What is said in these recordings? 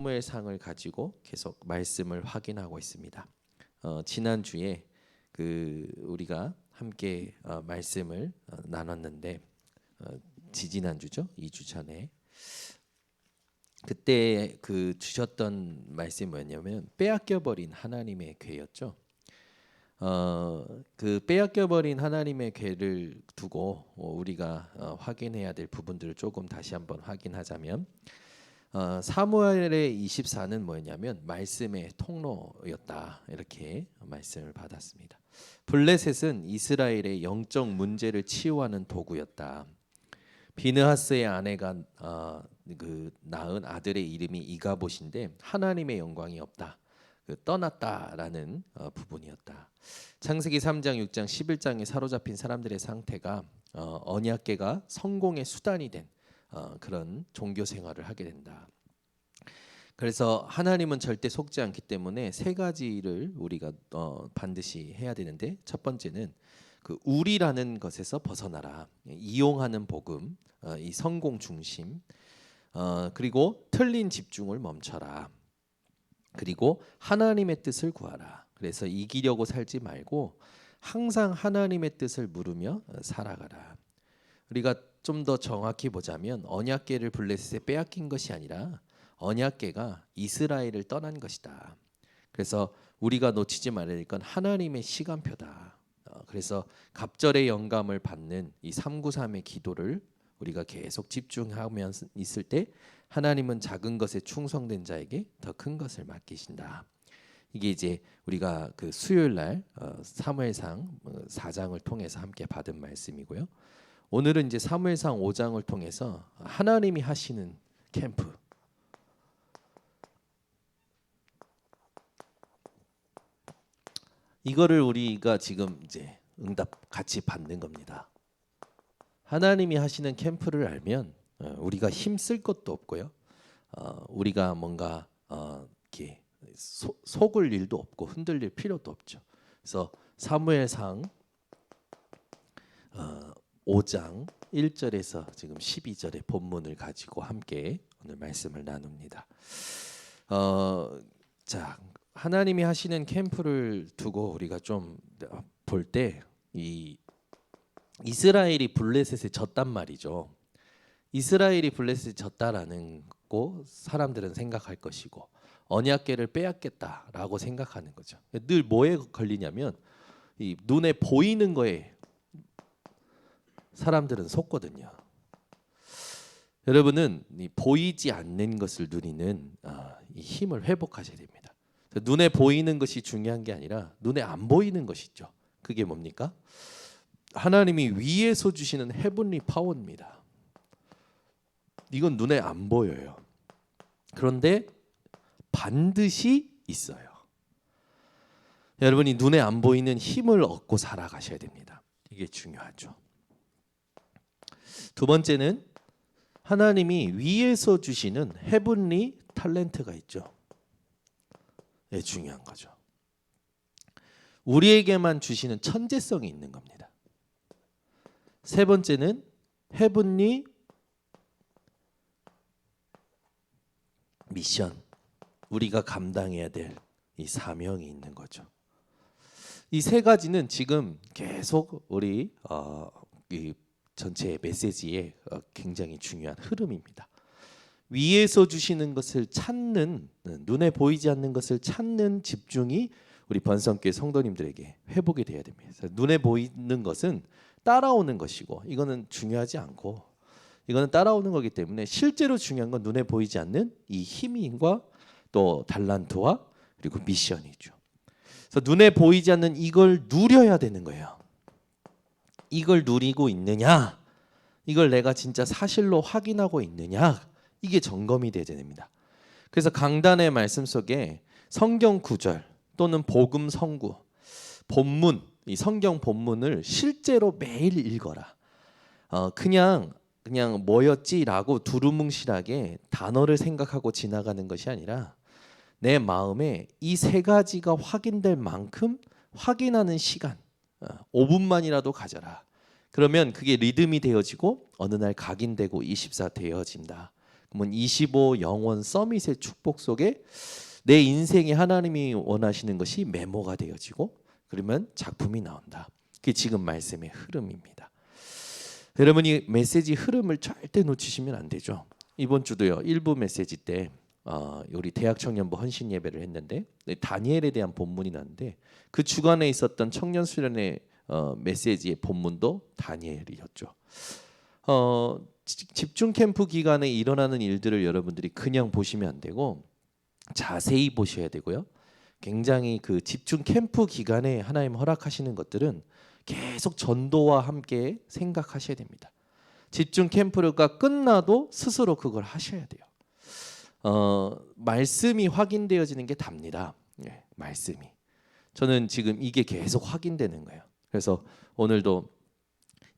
사무엘상을 가지고 계속 말씀을 확인하고 있습니다. 지난주에 우리가 함께 말씀을 나눴는데 지지난주죠. 2주 전에 그때 주셨던 말씀이 뭐였냐면 빼앗겨버린 하나님의 괴였죠. 빼앗겨버린 하나님의 괴를 두고 우리가 확인해야 될 부분들을 조금 다시 한번 확인하자면 사무엘의 24는 뭐였냐면 말씀의 통로였다, 이렇게 말씀을 받았습니다. 블레셋은 이스라엘의 영적 문제를 치유하는 도구였다. 비느하스의 아내가 낳은 아들의 이름이 이가봇인데 하나님의 영광이 없다, 떠났다라는 부분이었다. 창세기 3장, 6장, 11장에 사로잡힌 사람들의 상태가 언약궤가 성공의 수단이 된 그런 종교 생활을 하게 된다. 그래서 하나님은 절대 속지 않기 때문에 세 가지를 우리가 반드시 해야 되는데, 첫 번째는 우리라는 것에서 벗어나라. 이용하는 복음, 이 성공 중심, 그리고 틀린 집중을 멈춰라. 그리고 하나님의 뜻을 구하라. 그래서 이기려고 살지 말고 항상 하나님의 뜻을 물으며 살아가라. 우리가 좀 더 정확히 보자면 언약궤를 블레셋에 빼앗긴 것이 아니라 언약궤가 이스라엘을 떠난 것이다. 그래서 우리가 놓치지 말아야 될 건 하나님의 시간표다. 그래서 갑절의 영감을 받는 이 393의 기도를 우리가 계속 집중하면 있을 때 하나님은 작은 것에 충성된 자에게 더 큰 것을 맡기신다. 이게 이제 우리가 수요일 날 사무엘상 4장을 통해서 함께 받은 말씀이고요. 오늘은 이제 사무엘상 5장을 통해서 하나님이 하시는 캠프, 이거를 우리가 지금 이제 응답 같이 받는 겁니다. 하나님이 하시는 캠프를 알면 우리가 힘쓸 것도 없고요. 우리가 뭔가 이렇게 속을 일도 없고 흔들릴 필요도 없죠. 그래서 사무엘상 5장 1절에서 지금 12절의 본문을 가지고 함께 오늘 말씀을 나눕니다. 자, 하나님이 하시는 캠프를 두고 우리가 좀 볼 때 이 이스라엘이 블레셋에 졌단 말이죠. 이스라엘이 블레셋에 졌다라는 거 사람들은 생각할 것이고 언약궤를 빼앗겠다라고 생각하는 거죠. 늘 뭐에 걸리냐면 이 눈에 보이는 거에 사람들은 속거든요. 여러분은 이 보이지 않는 것을 누리는 이 힘을 회복하셔야 됩니다. 눈에 보이는 것이 중요한 게 아니라 눈에 안 보이는 것이죠. 그게 뭡니까? 하나님이 위에서 주시는 헤븐리 파워입니다. 이건 눈에 안 보여요. 그런데 반드시 있어요. 여러분이 눈에 안 보이는 힘을 얻고 살아가셔야 됩니다. 이게 중요하죠. 두 번째는 하나님이 위에서 주시는 헤븐리 탤런트가 있죠. 네, 중요한 거죠. 우리에게만 주시는 천재성이 있는 겁니다. 세 번째는 헤븐리 미션, 우리가 감당해야 될 이 사명이 있는 거죠. 이 세 가지는 지금 계속 우리 이 전체 메시지에 굉장히 중요한 흐름입니다. 위에서 주시는 것을 찾는, 눈에 보이지 않는 것을 찾는 집중이 우리 번성교회 성도님들에게 회복이 돼야 됩니다. 눈에 보이는 것은 따라오는 것이고 이거는 중요하지 않고 이거는 따라오는 거기 때문에 실제로 중요한 건 눈에 보이지 않는 이 힘과 또 달란트와 그리고 미션이죠. 그래서 눈에 보이지 않는 이걸 누려야 되는 거예요. 이걸 누리고 있느냐, 이걸 내가 진짜 사실로 확인하고 있느냐, 이게 점검이 돼야 됩니다. 그래서 강단의 말씀 속에 성경 구절 또는 복음 성구, 본문, 이 성경 본문을 실제로 매일 읽어라. 그냥 뭐였지라고 두루뭉실하게 단어를 생각하고 지나가는 것이 아니라 내 마음에 이 세 가지가 확인될 만큼 확인하는 시간 5분만이라도 가져라. 그러면 그게 리듬이 되어지고 어느 날 각인되고 24 되어진다. 그러면 25 영원 서밋의 축복 속에 내 인생에 하나님이 원하시는 것이 메모가 되어지고 그러면 작품이 나온다. 그게 지금 말씀의 흐름입니다. 여러분이 메시지 흐름을 절대 놓치시면 안 되죠. 이번 주도요. 일부 메시지 때 우리 대학 청년부 헌신 예배를 했는데 다니엘에 대한 본문이 나는데 그 주간에 있었던 청년 수련회 메시지의 본문도 다니엘이었죠. 집중 캠프 기간에 일어나는 일들을 여러분들이 그냥 보시면 안 되고 자세히 보셔야 되고요. 굉장히 그 집중 캠프 기간에 하나님 허락하시는 것들은 계속 전도와 함께 생각하셔야 됩니다. 집중 캠프가 끝나도 스스로 그걸 하셔야 돼요. 말씀이 확인되어지는 게 답니다. 예, 말씀이. 저는 지금 이게 계속 확인되는 거예요. 그래서 오늘도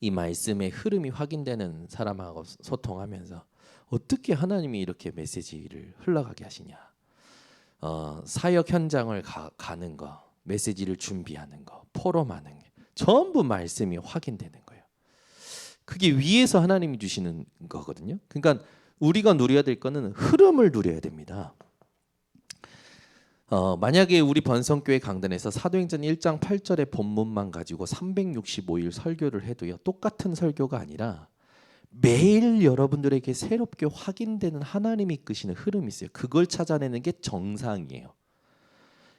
이 말씀의 흐름이 확인되는 사람하고 소통하면서 어떻게 하나님이 이렇게 메시지를 흘러가게 하시냐. 사역 현장을 가는 거, 메시지를 준비하는 거, 포럼하는 게 전부 말씀이 확인되는 거예요. 그게 위에서 하나님이 주시는 거거든요. 그러니까 우리가 누려야 될 거는 흐름을 누려야 됩니다. 만약에 우리 번성교회 강단에서 사도행전 1장 8절의 본문만 가지고 365일 설교를 해도요. 똑같은 설교가 아니라 매일 여러분들에게 새롭게 확인되는 하나님이 이끄시는 흐름이 있어요. 그걸 찾아내는 게 정상이에요.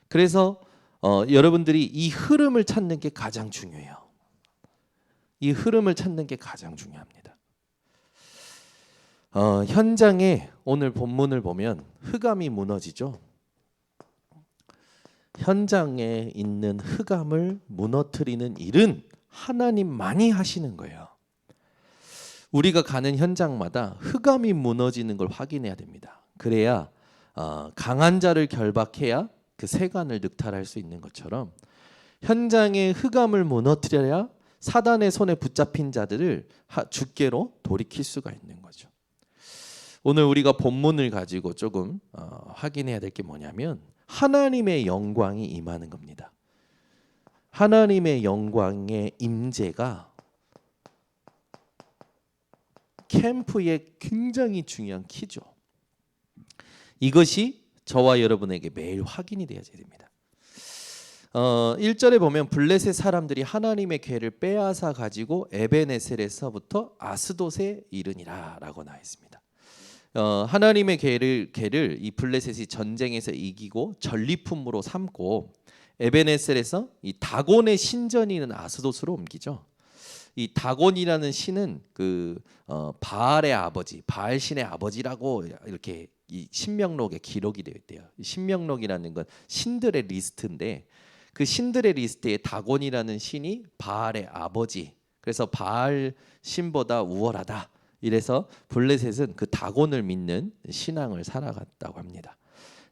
그래서 여러분들이 이 흐름을 찾는 게 가장 중요해요. 이 흐름을 찾는 게 가장 중요합니다. 현장에 오늘 본문을 보면 흑암이 무너지죠. 현장에 있는 흑암을 무너뜨리는 일은 하나님만이 하시는 거예요. 우리가 가는 현장마다 흑암이 무너지는 걸 확인해야 됩니다. 그래야 강한 자를 결박해야 그 세간을 늑탈할 수 있는 것처럼 현장에 흑암을 무너뜨려야 사단의 손에 붙잡힌 자들을 주께로 돌이킬 수가 있는 거죠. 오늘 우리가 본문을 가지고 조금 확인해야 될 게 뭐냐면 하나님의 영광이 임하는 겁니다. 하나님의 영광의 임재가 캠프의 굉장히 중요한 키죠. 이것이 저와 여러분에게 매일 확인이 되어야 됩니다. 1절에 보면 블레셋 사람들이 하나님의 궤를 빼앗아 가지고 에베네셀에서부터 아스돗에 이르니라 라고 나와 있습니다. 하나님의 궤를 이 블레셋이 전쟁에서 이기고 전리품으로 삼고 에베네셀에서 이 다곤의 신전이 있는 아스돗으로 옮기죠. 이 다곤이라는 신은 그 바알의 아버지, 바알 신의 아버지라고 이렇게 이 신명록에 기록이 되어 있대요. 신명록이라는 건 신들의 리스트인데 그 신들의 리스트에 다곤이라는 신이 바알의 아버지. 그래서 바알 신보다 우월하다. 이래서 블레셋은 그 다곤을 믿는 신앙을 살아갔다고 합니다.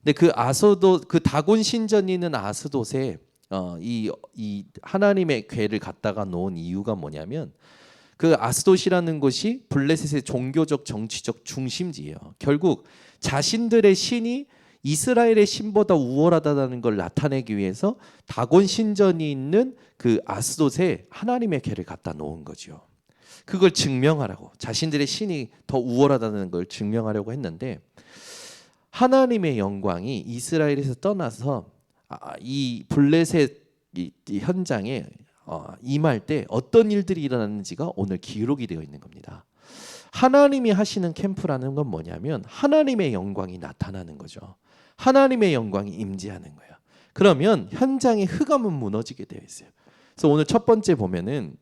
근데 그 다곤 신전이 있는 아스돗에 이 하나님의 궤를 갖다가 놓은 이유가 뭐냐면 그 아스돗이라는 곳이 블레셋의 종교적 정치적 중심지예요. 결국 자신들의 신이 이스라엘의 신보다 우월하다는 걸 나타내기 위해서 다곤 신전이 있는 그 아스돗에 하나님의 궤를 갖다 놓은 거죠. 그걸 증명하라고 자신들의 신이 더 우월하다는 걸 증명하려고 했는데 하나님의 영광이 이스라엘에서 떠나서 이 블레셋 이 현장에 임할 때 어떤 일들이 일어났는지가 오늘 기록이 되어 있는 겁니다. 하나님이 하시는 캠프라는 건 뭐냐면 하나님의 영광이 나타나는 거죠. 하나님의 영광이 임재하는 거예요. 그러면 현장의 흑암은 무너지게 되어 있어요. 그래서 오늘 첫 번째 보면은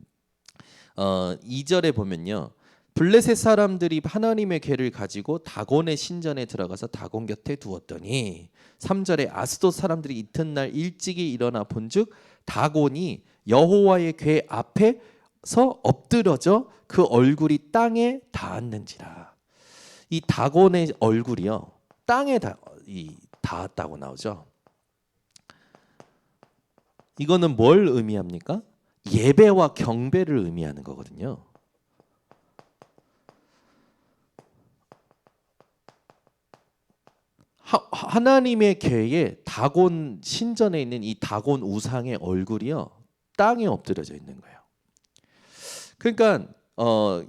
2절에 보면요. 블레셋 사람들이 하나님의 궤를 가지고 다곤의 신전에 들어가서 다곤 곁에 두었더니 3절에 아스돗 사람들이 이튿날 일찍이 일어나 본즉 다곤이 여호와의 궤 앞에서 엎드러져 그 얼굴이 땅에 닿았는지라. 이 다곤의 얼굴이요 땅에 닿았다고 나오죠. 이거는 뭘 의미합니까? 예배와 경배를 의미하는 거거든요. 하나님의 궤에 다곤 신전에 있는 이 다곤 우상의 얼굴이요 땅에 엎드려져 있는 거예요. 그러니까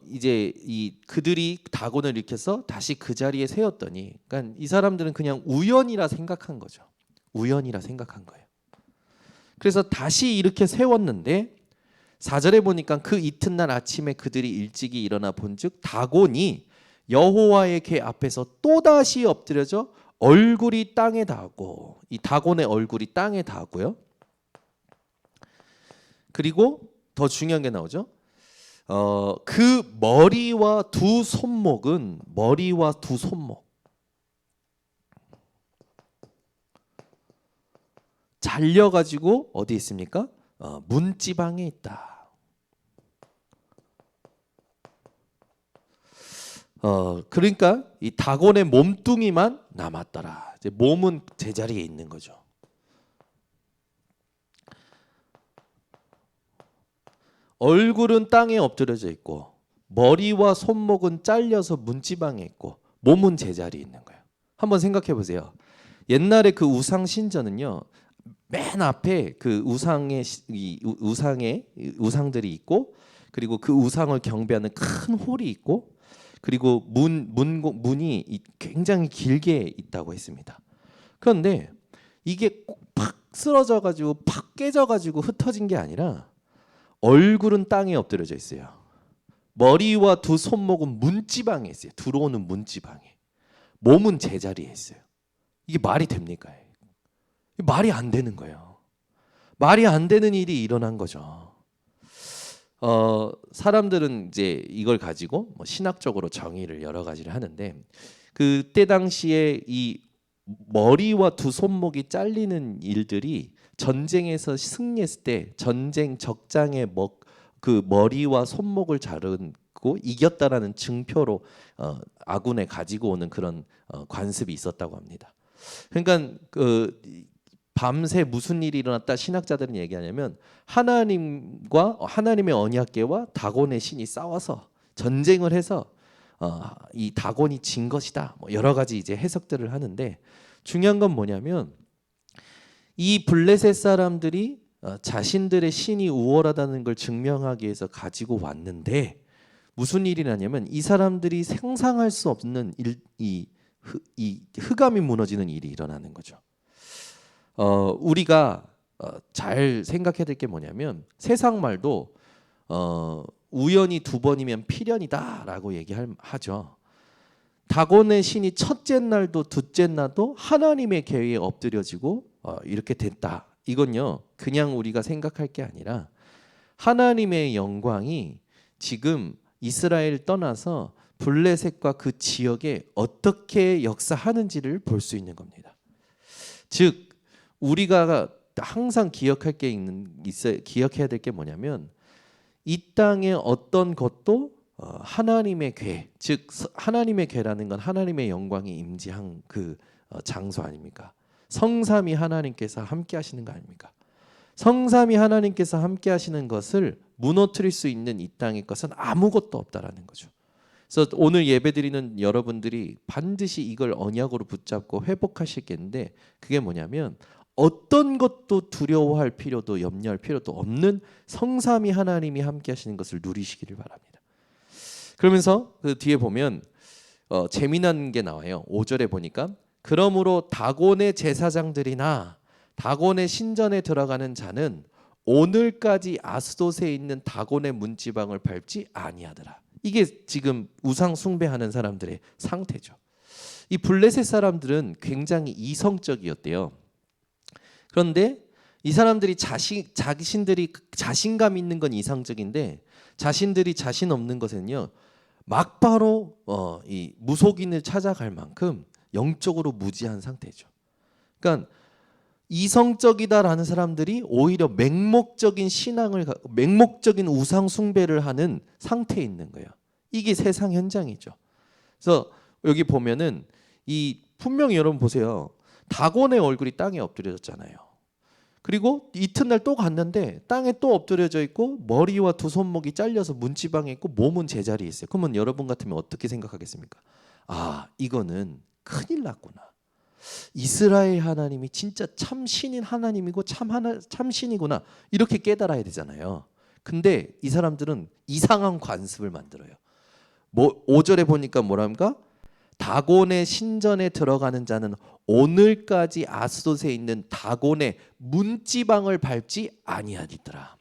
이제 이 그들이 다곤을 일으켜서 다시 그 자리에 세웠더니, 그러니까 이 사람들은 그냥 우연이라 생각한 거죠. 우연이라 생각한 거예요. 그래서 다시 이렇게 세웠는데 4절에 보니까 그 이튿날 아침에 그들이 일찍이 일어나 본즉 다곤이 여호와의 궤 앞에서 또다시 엎드려져 얼굴이 땅에 닿고, 이 다곤의 얼굴이 땅에 닿고요. 그리고 더 중요한 게 나오죠. 그 머리와 두 손목은 잘려가지고 어디 있습니까? 문지방에 있다. 그러니까 이 다곤의 몸뚱이만 남았더라. 이제 몸은 제자리에 있는 거죠. 얼굴은 땅에 엎드려져 있고 머리와 손목은 잘려서 문지방에 있고 몸은 제자리에 있는 거예요. 한번 생각해 보세요. 옛날에 그 우상 신전은요, 맨 앞에 그 우상들이 있고, 그리고 그 우상을 경배하는 큰 홀이 있고, 그리고 문이 굉장히 길게 있다고 했습니다. 그런데 이게 팍 쓰러져 가지고 팍 깨져 가지고 흩어진 게 아니라 얼굴은 땅에 엎드려져 있어요. 머리와 두 손목은 문지방에 있어요. 들어오는 문지방에. 몸은 제자리에 있어요. 이게 말이 됩니까? 말이 안 되는 거예요. 말이 안 되는 일이 일어난 거죠. 사람들은 이제 이걸 가지고 뭐 신학적으로 정의를 여러 가지를 하는데, 그때 당시에 이 머리와 두 손목이 잘리는 일들이 전쟁에서 승리했을 때 전쟁 적장에 그 머리와 손목을 자르고 이겼다라는 증표로 아군에 가지고 오는 그런 관습이 있었다고 합니다. 그러니까 그 밤새 무슨 일이 일어났다 신학자들은 얘기하냐면, 하나님의 언약궤와 다곤의 신이 싸워서 전쟁을 해서 이 다곤이 진 것이다. 뭐 여러 가지 이제 해석들을 하는데, 중요한 건 뭐냐면 이 블레셋 사람들이 자신들의 신이 우월하다는 걸 증명하기 위해서 가지고 왔는데, 무슨 일이 나냐면 이 사람들이 상상할 수 없는 이 흑암이 무너지는 일이 일어나는 거죠. 우리가 잘 생각해야 될 게 뭐냐면, 세상 말도 우연히 두 번이면 필연이다라고 얘기하죠. 다곤의 신이 첫째 날도 둘째 날도 하나님의 궤에 엎드려지고 이렇게 됐다. 이건요, 그냥 우리가 생각할 게 아니라 하나님의 영광이 지금 이스라엘 떠나서 블레셋과 그 지역에 어떻게 역사하는지를 볼 수 있는 겁니다. 즉 우리가 항상 기억해야 될 게 뭐냐면, 이 땅의 어떤 것도 하나님의 궤, 즉 하나님의 궤라는 건 하나님의 영광이 임재한 그 장소 아닙니까? 성삼위 하나님께서 함께 하시는 거 아닙니까? 성삼위 하나님께서 함께 하시는 것을 무너뜨릴 수 있는 이 땅의 것은 아무것도 없다라는 거죠. 그래서 오늘 예배드리는 여러분들이 반드시 이걸 언약으로 붙잡고 회복하시겠는데, 그게 뭐냐면 어떤 것도 두려워할 필요도 염려할 필요도 없는 성삼위 하나님이 함께 하시는 것을 누리시기를 바랍니다. 그러면서 그 뒤에 보면 재미난 게 나와요. 5절에 보니까 그러므로 다곤의 제사장들이나 다곤의 신전에 들어가는 자는 오늘까지 아스돗에 있는 다곤의 문지방을 밟지 아니하더라. 이게 지금 우상 숭배하는 사람들의 상태죠. 이 블레셋 사람들은 굉장히 이성적이었대요. 그런데 이 사람들이 자신들이 자신감 있는 건 이상적인데, 자신들이 자신 없는 것은요, 막바로 이 무속인을 찾아갈 만큼 영적으로 무지한 상태죠. 그러니까 이성적이다라는 사람들이 오히려 맹목적인 우상 숭배를 하는 상태에 있는 거예요. 이게 세상 현장이죠. 그래서 여기 보면은 분명히 여러분 보세요. 다곤의 얼굴이 땅에 엎드려졌잖아요. 그리고 이튿날 또 갔는데 땅에 또 엎드려져 있고 머리와 두 손목이 잘려서 문지방에 있고 몸은 제자리에 있어요. 그러면 여러분 같으면 어떻게 생각하겠습니까? 아, 이거는 큰일 났구나. 이스라엘 하나님이 진짜 참 신인 하나님이고 참 신이구나, 이렇게 깨달아야 되잖아요. 근데 이 사람들은 이상한 관습을 만들어요. 5절에 보니까 뭐랍니까? 다곤의 신전에 들어가는 자는 오늘까지 아스돗에 있는 다곤의 문지방을 밟지 아니하니더라.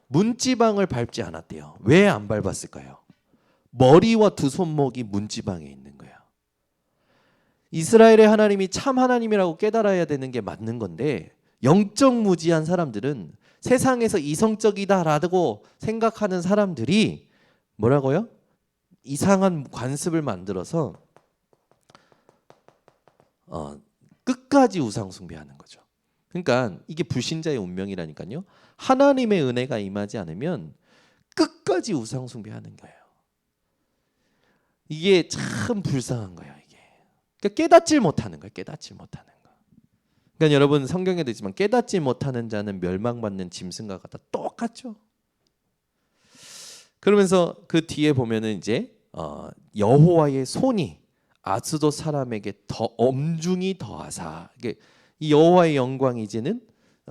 문지방을 밟지 않았대요. 왜 안 밟았을까요? 머리와 두 손목이 문지방에 있는 거예요. 이스라엘의 하나님이 참 하나님이라고 깨달아야 되는 게 맞는 건데, 영적 무지한 사람들은, 세상에서 이성적이다라고 생각하는 사람들이 뭐라고요? 이상한 관습을 만들어서 끝까지 우상 숭배하는 거죠. 그러니까 이게 불신자의 운명이라니까요. 하나님의 은혜가 임하지 않으면 끝까지 우상 숭배하는 거예요. 이게 참 불쌍한 거예요. 이게 그러니까 깨닫질 못하는 거예요. 깨닫질 못하는 거. 그러니까 여러분 성경에도 있지만 깨닫지 못하는 자는 멸망받는 짐승과 같다. 똑같죠. 그러면서 그 뒤에 보면은 이제 여호와의 손이 아스돗 사람에게 더 엄중히 더하사, 이 여호와의 영광이 이제는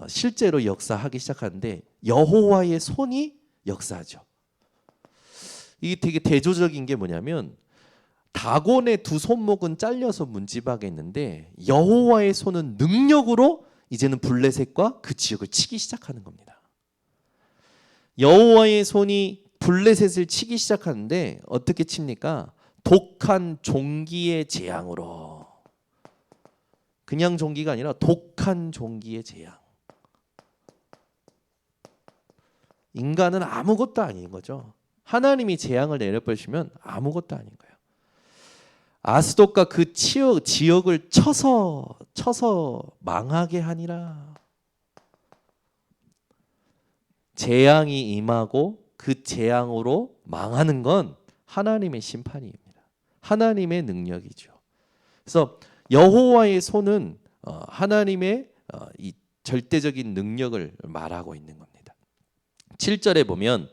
실제로 역사하기 시작하는데 여호와의 손이 역사하죠. 이게 되게 대조적인 게 뭐냐면 다곤의 두 손목은 잘려서 문지방에 있는데 여호와의 손은 능력으로 이제는 블레셋과 그 지역을 치기 시작하는 겁니다. 여호와의 손이 블레셋을 치기 시작하는데 어떻게 칩니까? 독한 종기의 재앙으로. 그냥 종기가 아니라 독한 종기의 재앙. 인간은 아무것도 아닌 거죠. 하나님이 재앙을 내려버리시면 아무것도 아닌 거예요. 아스돗과 그 지역을 쳐서 망하게 하니라. 재앙이 임하고 그 재앙으로 망하는 건 하나님의 심판입니다. 하나님의 능력이죠. 그래서 여호와의 손은 하나님의 이 절대적인 능력을 말하고 있는 겁니다. 7절에 보면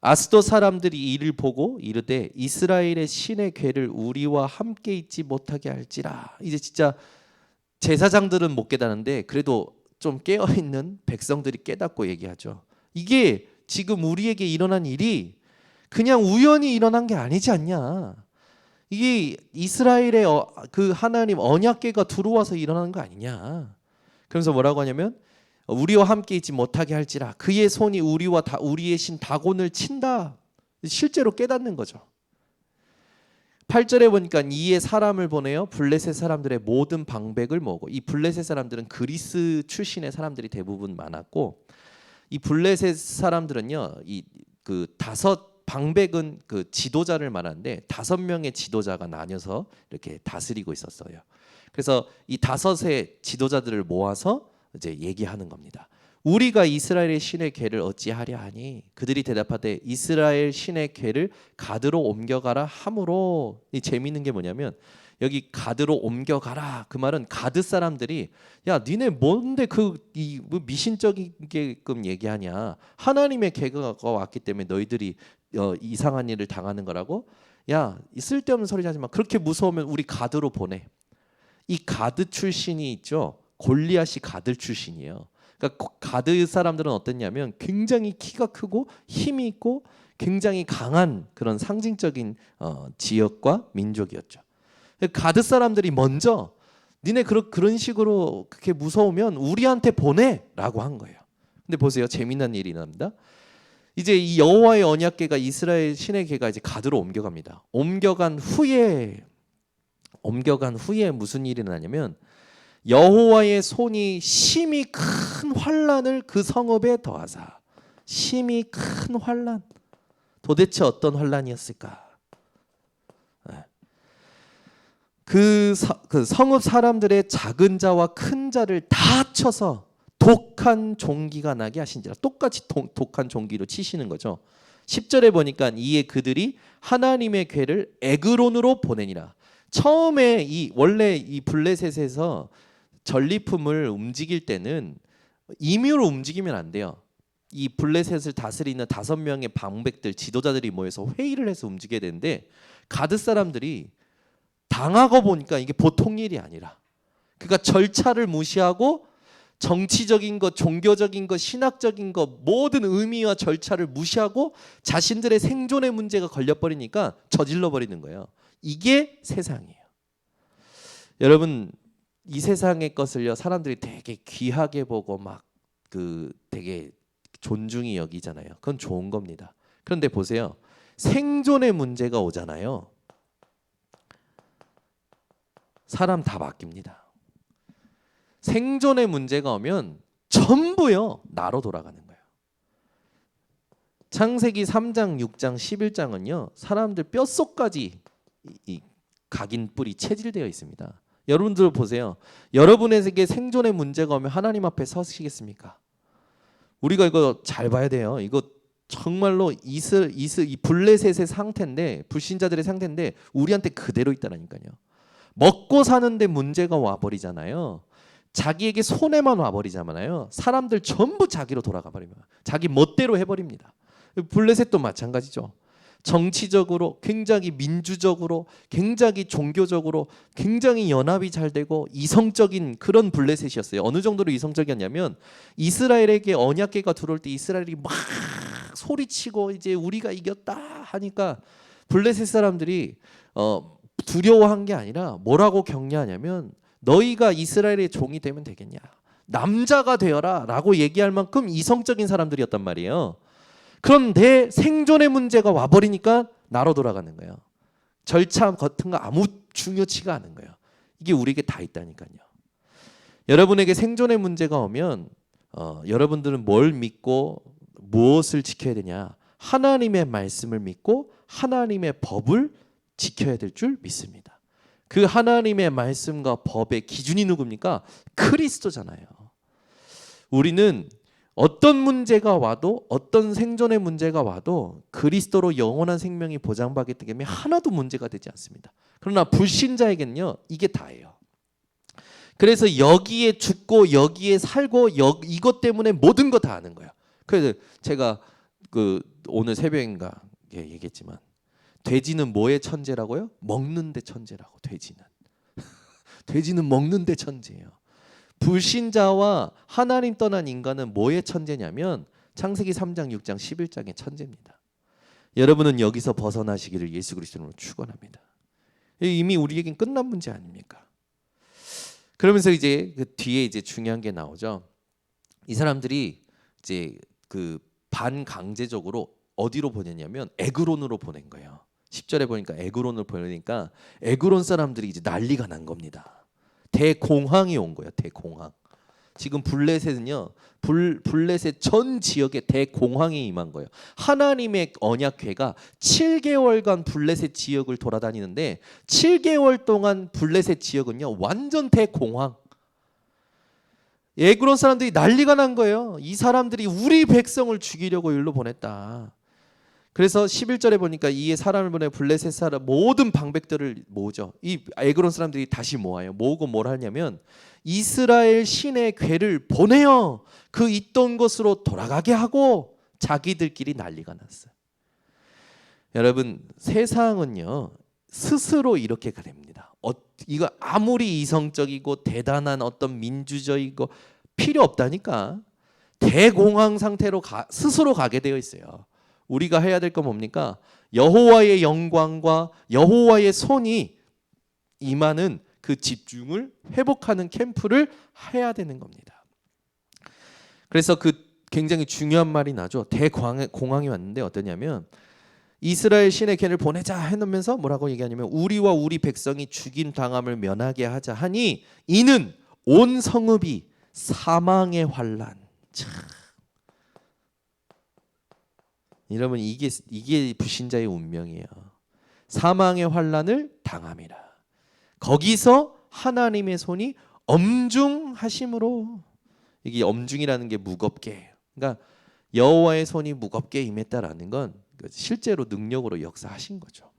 아스돗 사람들이 이를 보고 이르되 이스라엘의 신의 궤를 우리와 함께 있지 못하게 할지라. 이제 진짜 제사장들은 못 깨닫는데 그래도 좀 깨어있는 백성들이 깨닫고 얘기하죠. 이게 지금 우리에게 일어난 일이 그냥 우연히 일어난 게 아니지 않냐. 이게 이스라엘의 그 하나님 언약궤가 들어와서 일어난 거 아니냐. 그러면서 뭐라고 하냐면 우리와 함께 있지 못하게 할지라 그의 손이 우리의 신 다곤을 친다. 실제로 깨닫는 거죠. 8절에 보니까 이에 사람을 보내어 블레셋 사람들의 모든 방백을 모으고, 이 블레셋 사람들은 그리스 출신의 사람들이 대부분 많았고, 이 블레셋 사람들은요, 그 다섯 방백은 그 지도자를 말하는데 5명의 지도자가 나뉘어서 이렇게 다스리고 있었어요. 그래서 이 5의 지도자들을 모아서 이제 얘기하는 겁니다. 우리가 이스라엘의 신의 궤를 어찌하려 하니 그들이 대답하되 이스라엘 신의 궤를 가드로 옮겨가라 함으로. 이 재미있는 게 뭐냐면 여기 가드로 옮겨가라 그 말은 가드 사람들이 야 니네 뭔데 이 미신적이게끔 얘기하냐. 하나님의 궤가 왔기 때문에 너희들이 이상한 일을 당하는 거라고. 야 쓸데없는 소리 하지 마. 그렇게 무서우면 우리 가드로 보내. 이 가드 출신이 있죠. 골리앗이 가드 출신이에요. 그러니까 가드 사람들은 어땠냐면 굉장히 키가 크고 힘이 있고 굉장히 강한 그런 상징적인 지역과 민족이었죠. 가드 사람들이 먼저 니네 그런 식으로 그렇게 무서우면 우리한테 보내라고 한 거예요. 근데 보세요, 재미난 일이 납니다. 이제 이 여호와의 언약궤가 이스라엘 신의 궤가 이제 가드로 옮겨갑니다. 옮겨간 후에 무슨 일이 나냐면 여호와의 손이 심히 큰 환난을 그 성읍에 더하사. 심히 큰 환난. 도대체 어떤 환난이었을까? 그 성읍 사람들의 작은 자와 큰 자를 다 쳐서 독한 종기가 나게 하신지라. 똑같이 독한 종기로 치시는 거죠. 10절에 보니까 이에 그들이 하나님의 궤를 에그론으로 보내니라. 처음에 원래 이 블레셋에서 전리품을 움직일 때는 임의로 움직이면 안 돼요. 이 블레셋을 다스리는 5명의 방백들 지도자들이 모여서 회의를 해서 움직여야 되는데 가드 사람들이 당하고 보니까 이게 보통 일이 아니라, 그러니까 절차를 무시하고 정치적인 것, 종교적인 것, 신학적인 것 모든 의미와 절차를 무시하고 자신들의 생존의 문제가 걸려버리니까 저질러 버리는 거예요. 이게 세상이에요. 여러분 이 세상의 것을요 사람들이 되게 귀하게 보고 막 되게 존중이 여기잖아요. 그건 좋은 겁니다. 그런데 보세요. 생존의 문제가 오잖아요. 사람 다 바뀝니다. 생존의 문제가 오면 전부요 나로 돌아가는 거예요. 창세기 3장, 6장, 11장은요 사람들 뼛속까지 이 각인 뿔이 체질되어 있습니다. 여러분들 보세요. 여러분에게 생존의 문제가 오면 하나님 앞에 서시겠습니까? 우리가 이거 잘 봐야 돼요. 이거 정말로 이 블레셋의 상태인데 불신자들의 상태인데 우리한테 그대로 있다라니까요. 먹고 사는데 문제가 와버리잖아요. 자기에게 손해만 와버리잖아요. 사람들 전부 자기로 돌아가 버리면 자기 멋대로 해버립니다. 블레셋도 마찬가지죠. 정치적으로 굉장히 민주적으로 굉장히 종교적으로 굉장히 연합이 잘 되고 이성적인 그런 블레셋이었어요. 어느 정도로 이성적이었냐면 이스라엘에게 언약궤가 들어올 때 이스라엘이 막 소리치고 이제 우리가 이겼다 하니까 블레셋 사람들이 두려워한 게 아니라 뭐라고 격려하냐면 너희가 이스라엘의 종이 되면 되겠냐, 남자가 되어라 라고 얘기할 만큼 이성적인 사람들이었단 말이에요. 그런데 생존의 문제가 와버리니까 나로 돌아가는 거예요. 절차 같은 거 아무 중요치가 않은 거예요. 이게 우리에게 다 있다니까요. 여러분에게 생존의 문제가 오면 여러분들은 뭘 믿고 무엇을 지켜야 되냐? 하나님의 말씀을 믿고 하나님의 법을 지켜야 될 줄 믿습니다. 그 하나님의 말씀과 법의 기준이 누굽니까? 그리스도잖아요. 우리는 어떤 문제가 와도 어떤 생존의 문제가 와도 그리스도로 영원한 생명이 보장받기 때문에 하나도 문제가 되지 않습니다. 그러나 불신자에게는요 이게 다예요. 그래서 여기에 죽고 여기에 살고 이것 때문에 모든 거 다 아는 거예요. 그래서 제가 오늘 새벽인가 얘기했지만 돼지는 뭐의 천재라고요? 먹는 데 천재라고. 돼지는 먹는 데 천재예요. 불신자와 하나님 떠난 인간은 뭐의 천재냐면 창세기 3장, 6장, 11장의 천재입니다. 여러분은 여기서 벗어나시기를 예수 그리스도로 축원합니다. 이미 우리에겐 끝난 문제 아닙니까? 그러면서 이제 그 뒤에 이제 중요한 게 나오죠. 이 사람들이 이제 반강제적으로 어디로 보냈냐면 에그론으로 보낸 거예요. 10절에 보니까 에그론을 보내니까 에그론 사람들이 이제 난리가 난 겁니다. 대공황이 온 거예요. 대공황. 지금 블레셋은요. 블레셋 전 지역에 대공황이 임한 거예요. 하나님의 언약궤가 7개월간 블레셋 지역을 돌아다니는데 7개월 동안 블레셋 지역은요. 완전 대공황. 에그론 사람들이 난리가 난 거예요. 이 사람들이 우리 백성을 죽이려고 일로 보냈다. 그래서 11절에 보니까 이에 사람을 보내 블레셋 사람 모든 방백들을 모으죠. 이 에그론 사람들이 다시 모아요. 모으고 뭘 하냐면 이스라엘 신의 궤를 보내어 그 있던 곳으로 돌아가게 하고 자기들끼리 난리가 났어요. 여러분 세상은요 스스로 이렇게 됩니다. 이거 아무리 이성적이고 대단한 어떤 민주적이고 필요 없다니까. 대공황 상태로 스스로 가게 되어 있어요. 우리가 해야 될 건 뭡니까? 여호와의 영광과 여호와의 손이 임하는 그 집중을 회복하는 캠프를 해야 되는 겁니다. 그래서 굉장히 중요한 말이 나죠. 대공황이 왔는데 어떠냐면 이스라엘 신의 궤를 보내자 해놓으면서 뭐라고 얘기하냐면 우리와 우리 백성이 죽임 당함을 면하게 하자 하니 이는 온 성읍이 사망의 환난. 여러분 이게 불신자의 운명이에요. 사망의 환난을 당함이라. 거기서 하나님의 손이 엄중하심으로, 이게 엄중이라는 게 무겁게, 그러니까 여호와의 손이 무겁게 임했다라는 건 실제로 능력으로 역사하신 거죠.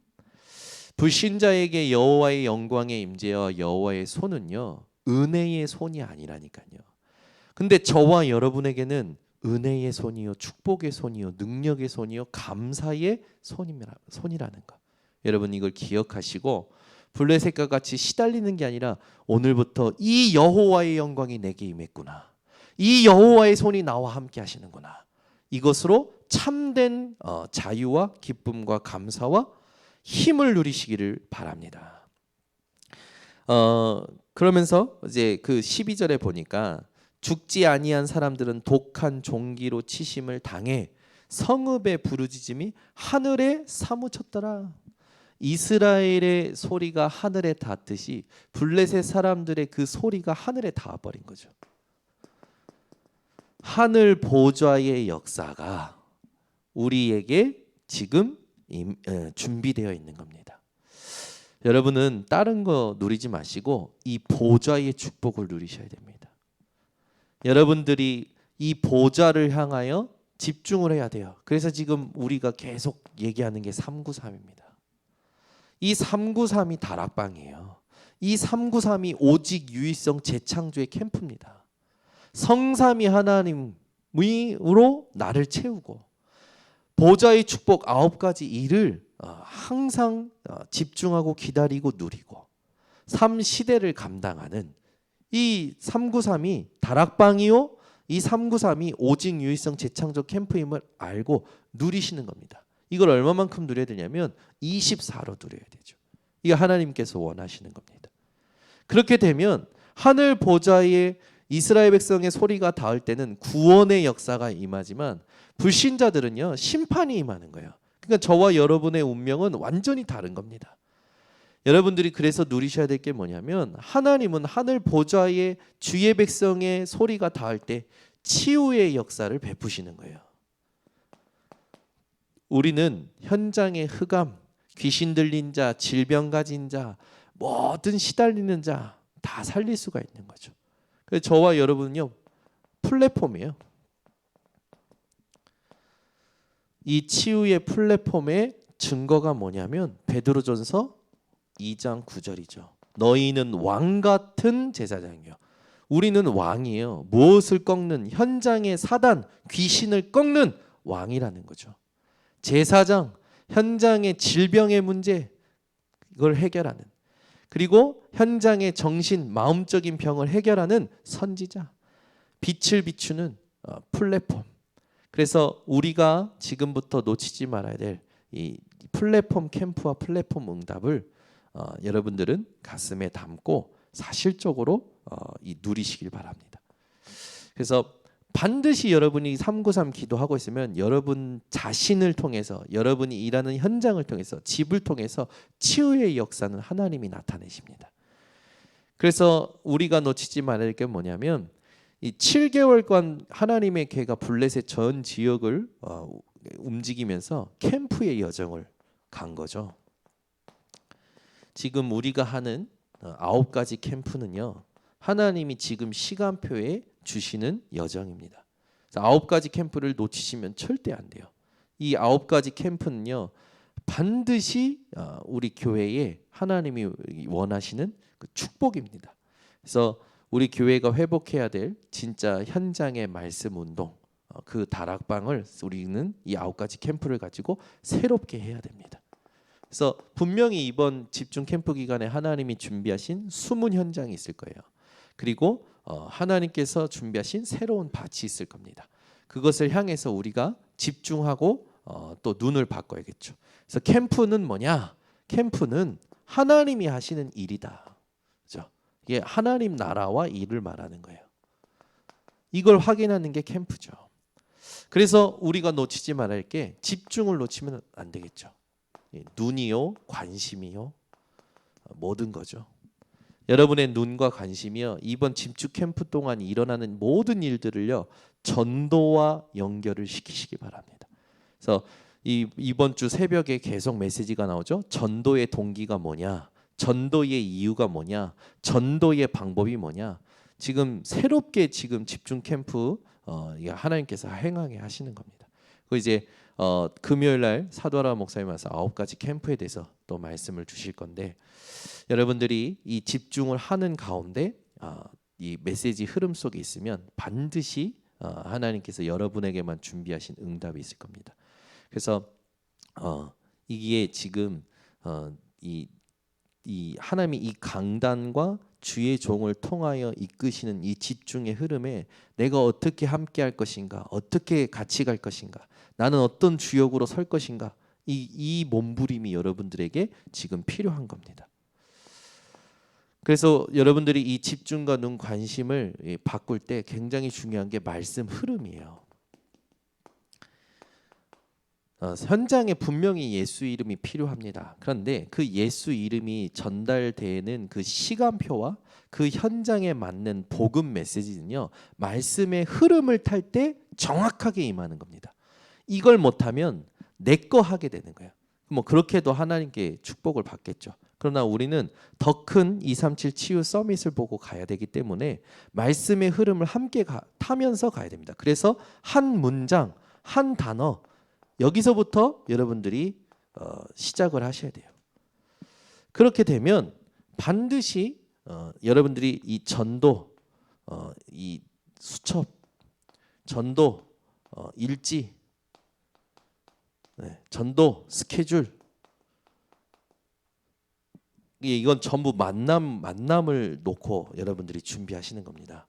불신자에게 여호와의 영광의 임재와 여호와의 손은요 은혜의 손이 아니라니까요. 근데 저와 여러분에게는 은혜의 손이요, 축복의 손이요, 능력의 손이요, 감사의 손이라는 거. 여러분 이걸 기억하시고 블레셋과 같이 시달리는 게 아니라 오늘부터 이 여호와의 영광이 내게 임했구나. 이 여호와의 손이 나와 함께 하시는구나. 이것으로 참된 자유와 기쁨과 감사와 힘을 누리시기를 바랍니다. 그러면서 이제 그 12절에 보니까 죽지 아니한 사람들은 독한 종기로 치심을 당해 성읍의 부르짖음이 하늘에 사무쳤더라. 이스라엘의 소리가 하늘에 닿듯이 블레셋 사람들의 그 소리가 하늘에 닿아버린 거죠. 하늘 보좌의 역사가 우리에게 지금 준비되어 있는 겁니다. 여러분은 다른 거 누리지 마시고 이 보좌의 축복을 누리셔야 됩니다. 여러분들이 이 보좌를 향하여 집중을 해야 돼요. 그래서 지금 우리가 계속 얘기하는 게 393입니다. 이 393이 다락방이에요. 이 393이 오직 유일성 재창조의 캠프입니다. 성삼위 하나님으로 나를 채우고 보좌의 축복 9가지 일을 항상 집중하고 기다리고 누리고 3시대를 감당하는 이 393이 다락방이요, 이 393이 오직 유일성 재창조 캠프임을 알고 누리시는 겁니다. 이걸 얼마만큼 누려야 되냐면 24로 누려야 되죠. 이게 하나님께서 원하시는 겁니다. 그렇게 되면 하늘 보좌에 이스라엘 백성의 소리가 닿을 때는 구원의 역사가 임하지만 불신자들은요 심판이 임하는 거예요. 그러니까 저와 여러분의 운명은 완전히 다른 겁니다. 여러분들이 그래서 누리셔야 될 게 뭐냐면 하나님은 하늘 보좌에 주의 백성의 소리가 닿을 때 치유의 역사를 베푸시는 거예요. 우리는 현장의 흑암, 귀신 들린 자, 질병 가진 자, 뭐든 시달리는 자 다 살릴 수가 있는 거죠. 그래서 저와 여러분은요 플랫폼이에요. 이 치유의 플랫폼의 증거가 뭐냐면 베드로전서 2장 9절이죠. 너희는 왕 같은 제사장이요. 우리는 왕이에요. 무엇을 꺾는, 현장의 사단, 귀신을 꺾는 왕이라는 거죠. 제사장, 현장의 질병의 문제 이걸 해결하는, 그리고 현장의 정신, 마음적인 병을 해결하는 선지자, 빛을 비추는 플랫폼. 그래서 우리가 지금부터 놓치지 말아야 될 이 플랫폼 캠프와 플랫폼 응답을 여러분들은 가슴에 담고 사실적으로 누리시길 바랍니다. 그래서 반드시 여러분이 393 기도하고 있으면 여러분 자신을 통해서, 여러분이 일하는 현장을 통해서, 집을 통해서 치유의 역사는 하나님이 나타내십니다. 그래서 우리가 놓치지 말아야 할 게 뭐냐면 이 7개월간 하나님의 개가 블레셋 전 지역을 움직이면서 캠프의 여정을 간 거죠. 지금 우리가 하는 9가지 캠프는요, 하나님이 지금 시간표에 주시는 여정입니다. 9가지 캠프를 놓치시면 절대 안 돼요. 이 9가지 캠프는요, 반드시 우리 교회에 하나님이 원하시는 그 축복입니다. 그래서 우리 교회가 회복해야 될 진짜 현장의 말씀 운동, 그 다락방을 우리는 이 9가지 캠프를 가지고 새롭게 해야 됩니다. 그래서 분명히 이번 집중 캠프 기간에 하나님이 준비하신 숨은 현장이 있을 거예요. 그리고 하나님께서 준비하신 새로운 밭이 있을 겁니다. 그것을 향해서 우리가 집중하고 또 눈을 바꿔야겠죠. 그래서 캠프는 뭐냐? 캠프는 하나님이 하시는 일이다. 그죠? 이게 하나님 나라와 일을 말하는 거예요. 이걸 확인하는 게 캠프죠. 그래서 우리가 놓치지 말아야 할 게 집중을 놓치면 안 되겠죠. 눈이요, 관심이요, 모든 거죠. 여러분의 눈과 관심이요, 이번 집중 캠프 동안 일어나는 모든 일들을요 전도와 연결을 시키시기 바랍니다. 그래서 이번 주 새벽에 계속 메시지가 나오죠. 전도의 동기가 뭐냐, 전도의 이유가 뭐냐, 전도의 방법이 뭐냐. 지금 새롭게 지금 집중 캠프 하나님께서 행하게 하시는 겁니다. 그 이제 금요일 날 사도라 목사님 와서 9가지 캠프에 대해서 또 말씀을 주실 건데, 여러분들이 이 집중을 하는 가운데 이 메시지 흐름 속에 있으면 반드시 하나님께서 여러분에게만 준비하신 응답이 있을 겁니다. 그래서 이게 지금 이 이 하나님이 이 강단과 주의 종을 통하여 이끄시는 이 집중의 흐름에 내가 어떻게 함께 할 것인가, 어떻게 같이 갈 것인가, 나는 어떤 주역으로 설 것인가, 이 몸부림이 여러분들에게 지금 필요한 겁니다. 그래서 여러분들이 이 집중과 눈 관심을 바꿀 때 굉장히 중요한 게 말씀 흐름이에요. 현장에 분명히 예수 이름이 필요합니다. 그런데 그 예수 이름이 전달되는 그 시간표와 그 현장에 맞는 복음 메시지는요, 말씀의 흐름을 탈 때 정확하게 임하는 겁니다. 이걸 못하면 내 거 하게 되는 거예요. 뭐 그렇게도 하나님께 축복을 받겠죠. 그러나 우리는 더 큰 237 치유 서밋을 보고 가야 되기 때문에 말씀의 흐름을 함께 타면서 가야 됩니다. 그래서 한 문장, 한 단어, 여기서부터 여러분들이 시작을 하셔야 돼요. 그렇게 되면 반드시 여러분들이 이 전도, 이 수첩, 전도, 일지, 전도, 스케줄, 이건 전부 만남을 놓고 여러분들이 준비하시는 겁니다.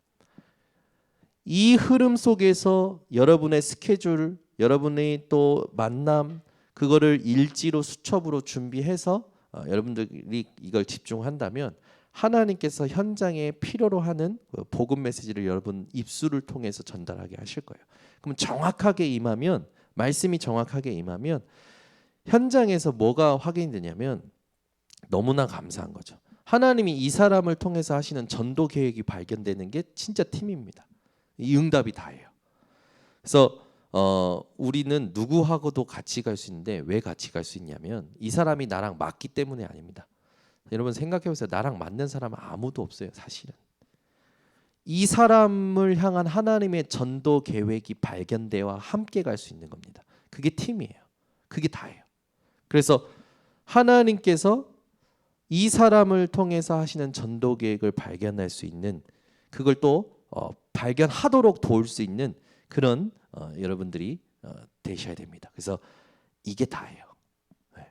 이 흐름 속에서 여러분의 스케줄, 여러분의 또 만남, 그거를 일지로 수첩으로 준비해서 여러분들이 이걸 집중한다면 하나님께서 현장에 필요로 하는 복음 메시지를 여러분 입술을 통해서 전달하게 하실 거예요. 그럼 정확하게 임하면, 말씀이 정확하게 임하면 현장에서 뭐가 확인되냐면 너무나 감사한 거죠. 하나님이 이 사람을 통해서 하시는 전도 계획이 발견되는 게 진짜 팀입니다. 이 응답이 다예요. 그래서 우리는 누구하고도 같이 갈 수 있는데 왜 같이 갈 수 있냐면 이 사람이 나랑 맞기 때문에 아닙니다. 여러분 생각해 보세요. 나랑 맞는 사람은 아무도 없어요, 사실은. 이 사람을 향한 하나님의 전도 계획이 발견되와 함께 갈 수 있는 겁니다. 그게 팀이에요. 그게 다예요. 그래서 하나님께서 이 사람을 통해서 하시는 전도 계획을 발견할 수 있는, 그걸 또 발견하도록 도울 수 있는 그런 여러분들이 되셔야 됩니다. 그래서 이게 다예요. 네.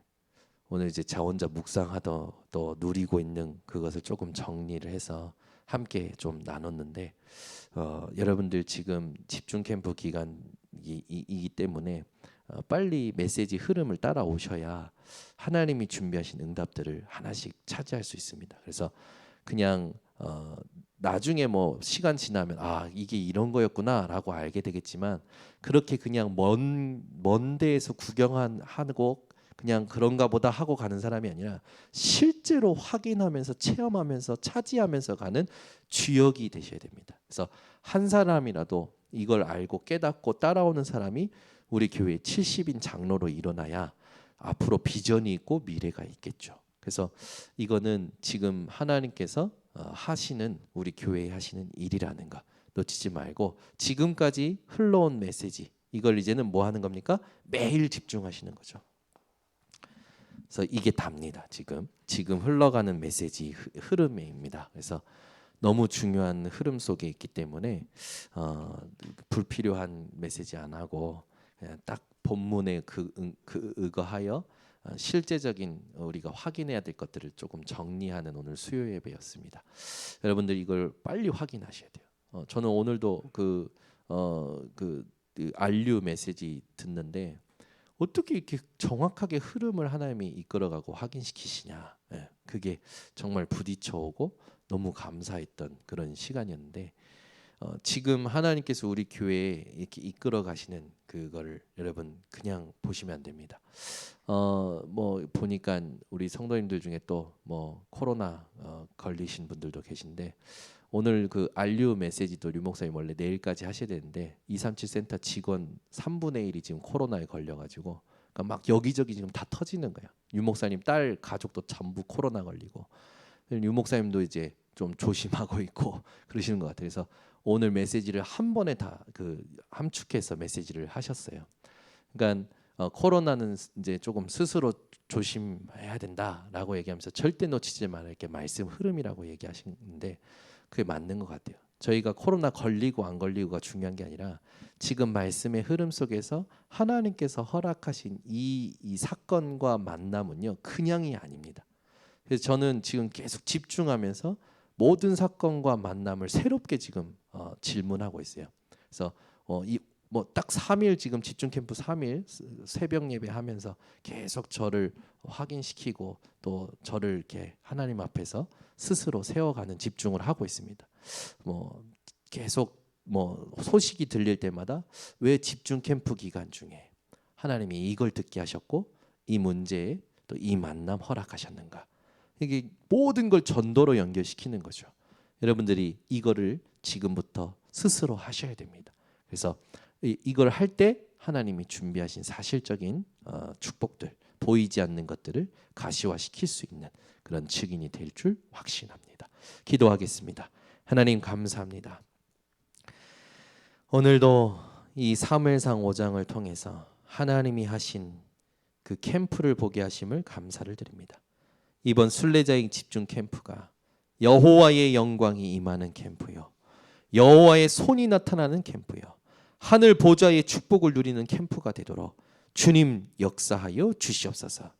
오늘 이제 자 혼자 묵상하다 또 누리고 있는 그것을 조금 정리를 해서 함께 좀 나눴는데 여러분들 지금 집중 캠프 기간이기 때문에 빨리 메시지 흐름을 따라오셔야 하나님이 준비하신 응답들을 하나씩 차지할 수 있습니다. 그래서 그냥 나중에 뭐 시간 지나면 아 이게 이런 거였구나라고 알게 되겠지만 그렇게 그냥 먼 데에서 구경하고 그냥 그런가 보다 하고 가는 사람이 아니라 실제로 확인하면서 체험하면서 차지하면서 가는 주역이 되셔야 됩니다. 그래서 한 사람이라도 이걸 알고 깨닫고 따라오는 사람이 우리 교회 70인 장로로 일어나야 앞으로 비전이 있고 미래가 있겠죠. 그래서 이거는 지금 하나님께서 하시는, 우리 교회에 하시는 일이라는 거 놓치지 말고 지금까지 흘러온 메시지, 이걸 이제는 뭐 하는 겁니까? 매일 집중하시는 거죠. 그래서 이게 답니다. 지금 흘러가는 메시지 흐름입니다. 그래서 너무 중요한 흐름 속에 있기 때문에 불필요한 메시지 안 하고 그냥 딱 본문에 의거하여 실제적인 우리가 확인해야 될 것들을 조금 정리하는 오늘 수요 예배였습니다. 여러분들 이걸 빨리 확인하셔야 돼요. 저는 오늘도 그 알류 메시지 듣는데 어떻게 이렇게 정확하게 흐름을 하나님이 이끌어가고 확인시키시냐. 그게 정말 부딪혀오고 너무 감사했던 그런 시간이었는데 지금 하나님께서 우리 교회에 이렇게 이끌어 가시는 그걸 여러분 그냥 보시면 안 됩니다. 뭐 보니까 우리 성도님들 중에 또 뭐 코로나 걸리신 분들도 계신데 오늘 그 알류 메시지도 류 목사님 원래 내일까지 하셔야 되는데 237 센터 직원 3분의 1이 지금 코로나에 걸려가지고 그러니까 막 여기저기 지금 다 터지는 거야. 류 목사님 딸 가족도 전부 코로나 걸리고 류 목사님도 이제 좀 조심하고 있고 그러시는 것 같아요. 그래서 오늘 메시지를 한 번에 다 함축해서 메시지를 하셨어요. 그러니까 코로나는 이제 조금 스스로 조심해야 된다라고 얘기하면서 절대 놓치지 말아야 할 말씀 흐름이라고 얘기하시는데 그게 맞는 것 같아요. 저희가 코로나 걸리고 안 걸리고가 중요한 게 아니라 지금 말씀의 흐름 속에서 하나님께서 허락하신 이 사건과 만남은요 그냥이 아닙니다. 그래서 저는 지금 계속 집중하면서 모든 사건과 만남을 새롭게 지금 질문하고 있어요. 그래서 딱 3일 지금 집중 캠프 3일 새벽 예배하면서 계속 저를 확인시키고 또 저를 이렇게 하나님 앞에서 스스로 세워가는 집중을 하고 있습니다. 계속 소식이 들릴 때마다 왜 집중 캠프 기간 중에 하나님이 이걸 듣게 하셨고 이 문제에 또 이 만남 허락하셨는가? 이게 모든 걸 전도로 연결시키는 거죠. 여러분들이 이거를 지금부터 스스로 하셔야 됩니다. 그래서 이걸 할 때 하나님이 준비하신 사실적인 축복들, 보이지 않는 것들을 가시화시킬 수 있는 그런 증인이 될 줄 확신합니다. 기도하겠습니다. 하나님 감사합니다. 오늘도 이 사무엘상 5장을 통해서 하나님이 하신 그 캠프를 보게 하심을 감사를 드립니다. 이번 순례자의 집중 캠프가 여호와의 영광이 임하는 캠프요, 여호와의 손이 나타나는 캠프요, 하늘 보좌의 축복을 누리는 캠프가 되도록 주님 역사하여 주시옵소서.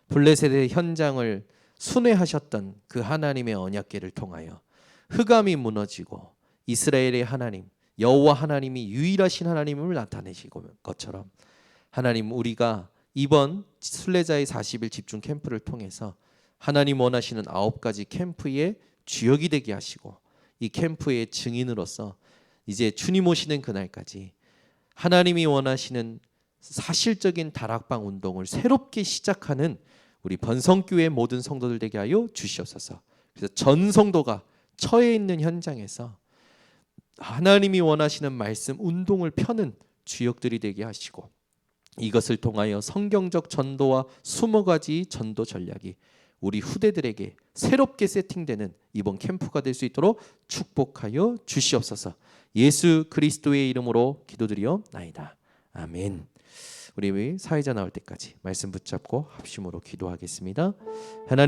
블레셋의 현장을 순회하셨던 그 하나님의 언약궤를 통하여 흑암이 무너지고 이스라엘의 하나님 여호와 하나님이 유일하신 하나님을 나타내시고 것처럼 하나님, 우리가 이번 순례자의 40일 집중 캠프를 통해서 하나님 원하시는 9가지 캠프의 주역이 되게 하시고 이 캠프의 증인으로서 이제 주님 오시는 그날까지 하나님이 원하시는 사실적인 다락방 운동을 새롭게 시작하는 우리 번성교회 모든 성도들 되게 하여 주시옵소서. 그래서 전 성도가 처해 있는 현장에서 하나님이 원하시는 말씀 운동을 펴는 주역들이 되게 하시고 이것을 통하여 성경적 전도와 20가지 전도 전략이 우리 후대들에게 새롭게 세팅되는 이번 캠프가 될 수 있도록 축복하여 주시옵소서. 예수 그리스도의 이름으로 기도드리옵나이다. 아멘. 우리 사회자 나올 때까지 말씀 붙잡고 합심으로 기도하겠습니다. 하나님